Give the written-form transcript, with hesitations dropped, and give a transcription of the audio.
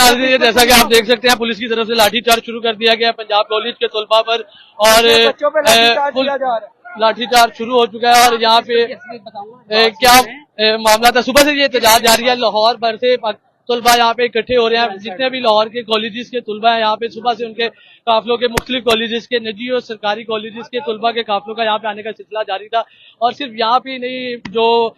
नाज़रीन, जैसा कि आप देख सकते हैं पुलिस की तरफ से लाठीचार्ज शुरू कर दिया गया पंजाब कॉलेज के तलबा पर और लाठीचार्ज शुरू हो चुका है। और यहाँ पे क्या मामला था, सुबह से ये एहतजाज जारी है। लाहौर भर से तलबा यहाँ पे इकट्ठे हो रहे हैं। जितने भी लाहौर के कॉलेजेस के तलबा हैं यहाँ पे सुबह से उनके काफिलों के मुख्तलिफ कॉलेजेस के निजी और सरकारी कॉलेजेस के तलबा के काफिलों का यहाँ पे आने का सिलसिला जारी था। और सिर्फ यहाँ पे नहीं, जो